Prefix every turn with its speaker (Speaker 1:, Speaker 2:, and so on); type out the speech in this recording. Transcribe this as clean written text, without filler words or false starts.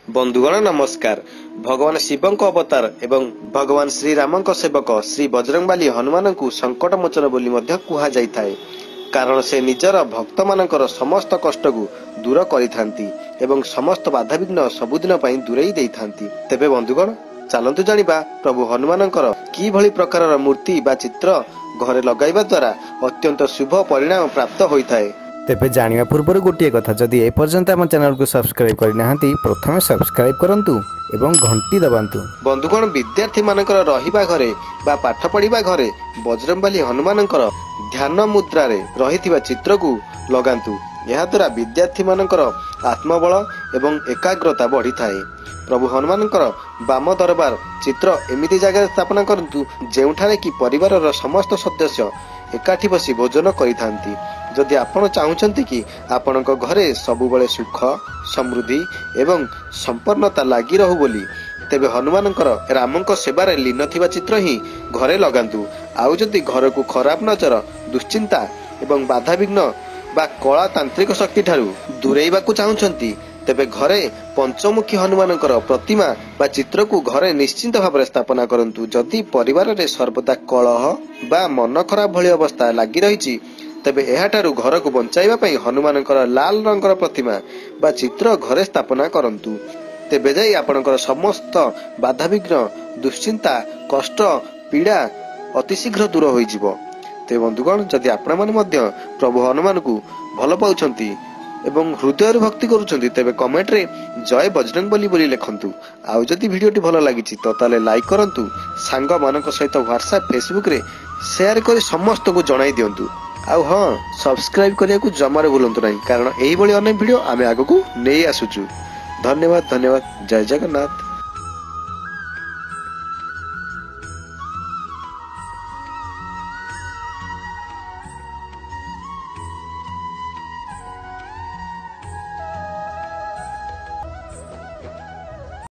Speaker 1: बंधुगण नमस्कार। भगवान शिवं अवतार एवं भगवान श्री राम सेवक श्री बजरंगबाली हनुमान को संकट मोचन बोली मध्य कुहा जाइथाए। कारण से निजर भक्त मानकर समस्त कष्ट को दूर करिथांती एवं समस्त बाधाविघ्न सबुदिन पई दूरेई देइथांती। तेबे बंधुगण चलंतु जानिबा प्रभु हनुमानकर कि भली प्रकारर मूर्ति बा चित्र घरे लगाइबा द्वारा अत्यंत शुभ परिणाम प्राप्त होइथाए।
Speaker 2: तेबे जानिबा पूर्व गोटे कथा, जदि ए पर्यंत आम चैनल को सब्सक्राइब करनाहांती प्रथमे सब्सक्राइब करंतु एवं घंटी दबांतु।
Speaker 1: बंधुगण विद्यार्थी मानकर रहिबा घरे बा पाठ पढ़िबा घरे बजरंगबाली हनुमानकर ध्यान मुद्रा रे रहिथिबा चित्र को लगांतु। यह द्वारा विद्यार्थी मानकर आत्मबल एवं एकाग्रता बढ़ी थाए। प्रभु हनुमानकर बाम दरबार चित्र एमिति जगह स्थापना करंतु जेउठारे कि परिवारर समस्त सदस्य एकाठी बसी भोजन करिथांती। जदि आपण चाहुचंती कि आपणक घरे सबुबले सुख समृद्धि एवं संपन्नता लागी रहू बोली, तेबे हनुमानकर रामंक सेवारे लीन थिबा चित्र ही घरे लगांतु। आउ जदि घर को खराब नजर दुश्चिंता एवं बाधाविघ्न बा कला तांत्रिक शक्ति ठारू दूरेइबाकू चाहुचंती, तेबे घरे पंचमुखी हनुमानकर प्रतिमा बा चित्र को घरे निश्चिंत भाव स्थापना करंतु। जदि परिवार रे सर्वदा कलह बा मन खराब भली अवस्था लागी रहिछि, तेबे एहाठारू घर को बंचाइबा पई हनुमानकर लाल रंगर प्रतिमा बा चित्र घरे स्थापना करंतु। तेबे जाई आपणकर समस्त बाधाविघ्न दुश्चिंता कष्ट पीड़ा अति शीघ्र दूर होई जिवो। तेबे बंधुगण जदि आपण माने मध्य प्रभु हनुमान को भल पाउछंती एवं हृदय भक्ति करूछंती, तेबे कमेंट रे जय बजरंगबली बोली लिखंतु। आउ जदि वीडियोटी भल लागिछि तो ताले लाइक करंतु, सांग मानक सहित व्हाट्सएप फेसबुक रे शेयर करी समस्त को जणाई दियंतु। आउ हाँ, सब्सक्राइब करिया को जमारे भूलंतु नहीं, कारण एही भली अनेक वीडियो आमे आगो को नै आसुछु। धन्यवाद धन्यवाद। जय जगन्नाथ।